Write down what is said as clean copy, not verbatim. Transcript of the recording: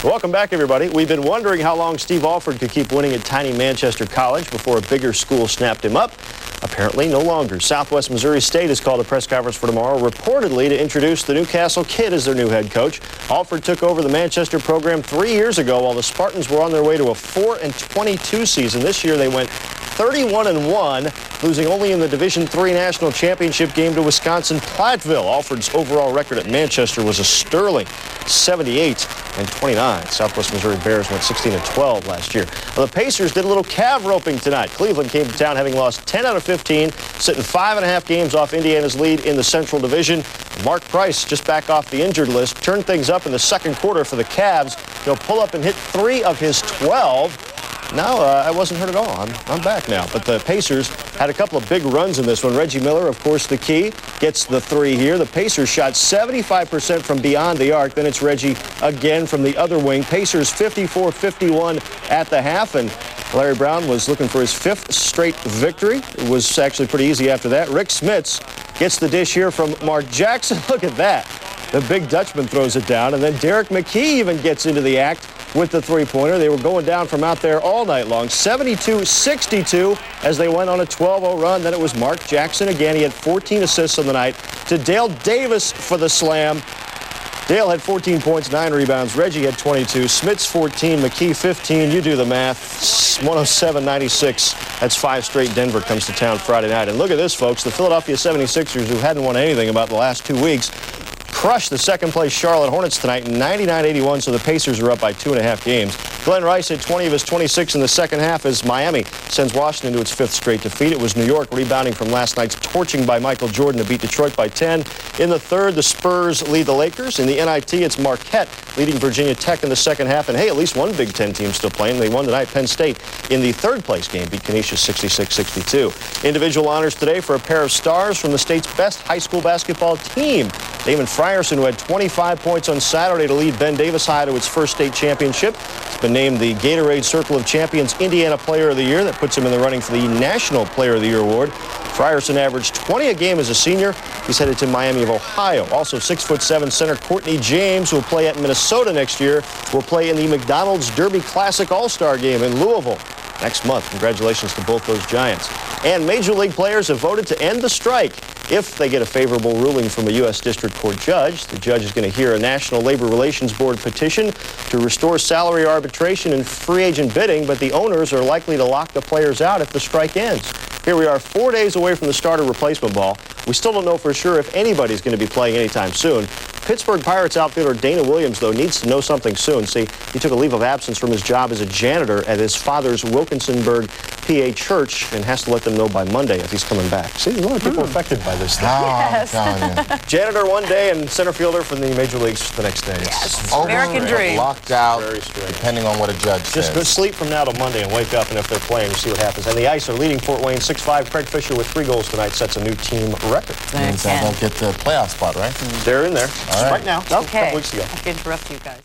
Welcome back, everybody. We've been wondering how long Steve Alford could keep winning at tiny Manchester College before a bigger school snapped him up. Apparently no longer. Southwest Missouri State has called a press conference for tomorrow, reportedly to introduce the Newcastle Kid as their new head coach. Alford took over the Manchester program 3 years ago while the Spartans were on their way to a 4-22 season. This year they went 31-1, losing only in the Division III National Championship game to Wisconsin-Platteville. Alford's overall record at Manchester was a sterling 78-29. Southwest Missouri Bears went 16-12 last year. Well, the Pacers did a little calf roping tonight. Cleveland came to town having lost 10 out of 15, sitting 5.5 games off Indiana's lead in the Central Division. Mark Price, just back off the injured list, turned things up in the second quarter for the Cavs. He'll pull up and hit 3 of his 12. No, I wasn't hurt at all. I'm back now. But the Pacers had a couple of big runs in this one. Reggie Miller, of course, the key, gets the 3 here. The Pacers shot 75% from beyond the arc. Then it's Reggie again from the other wing. Pacers 54-51 at the half, and Larry Brown was looking for his 5th straight victory. It was actually pretty easy after that. Rick Smits gets the dish here from Mark Jackson. Look at that. The big Dutchman throws it down, and then Derek McKee even gets into the act with the three-pointer. They were going down from out there all night long. 72-62 as they went on a 12-0 run. Then it was Mark Jackson again. He had 14 assists on the night. To Dale Davis for the slam. Dale had 14 points, 9 rebounds. Reggie had 22. Smits 14, McKee 15. You do the math. 107-96. That's 5 straight. Denver comes to town Friday night. And look at this, folks. The Philadelphia 76ers, who hadn't won anything about the last 2 weeks, crushed the second-place Charlotte Hornets tonight, 99-81, so the Pacers are up by 2.5 games. Glenn Rice had 20 of his 26 in the second half as Miami sends Washington to its 5th straight defeat. It was New York rebounding from last night's torching by Michael Jordan to beat Detroit by 10. In the third, the Spurs lead the Lakers. In the NIT, it's Marquette leading Virginia Tech in the second half. And, hey, at least one Big Ten team still playing. They won tonight. Penn State in the third-place game beat Canisius 66-62. Individual honors today for a pair of stars from the state's best high school basketball team. Damon Frierson, who had 25 points on Saturday to lead Ben Davis High to its first state championship. He's been named the Gatorade Circle of Champions Indiana Player of the Year. That puts him in the running for the National Player of the Year award. Frierson averaged 20 a game as a senior. He's headed to Miami of Ohio. Also, 6'7" center Courtney James, who will play at Minnesota next year, will play in the McDonald's Derby Classic All-Star game in Louisville next month. Congratulations to both those Giants. And Major League players have voted to end the strike if they get a favorable ruling from a U.S. District Court judge. The judge is going to hear a National Labor Relations Board petition to restore salary arbitration and free agent bidding, but the owners are likely to lock the players out if the strike ends. Here we are 4 days away from the start of replacement ball. We still don't know for sure if anybody's going to be playing anytime soon. Pittsburgh Pirates outfielder Dana Williams, though, needs to know something soon. See, he took a leave of absence from his job as a janitor at his father's Wilkinsonburg, PA church, and has to let them know by Monday if he's coming back. See, there's a lot of people affected by this thing. Yes. Janitor one day and center fielder for the major leagues the next day. Yes. American dream. Locked out, Very strange. depending on what a judge says. Just go sleep from now till Monday and wake up, and if they're playing, you see what happens. And the Ice are leading Fort Wayne 6-5. Craig Fisher with 3 goals tonight sets a new team record. Means they won't get the playoff spot, right? They're in there. All right. Right now. No, Okay. a couple weeks ago. I have to interrupt you guys.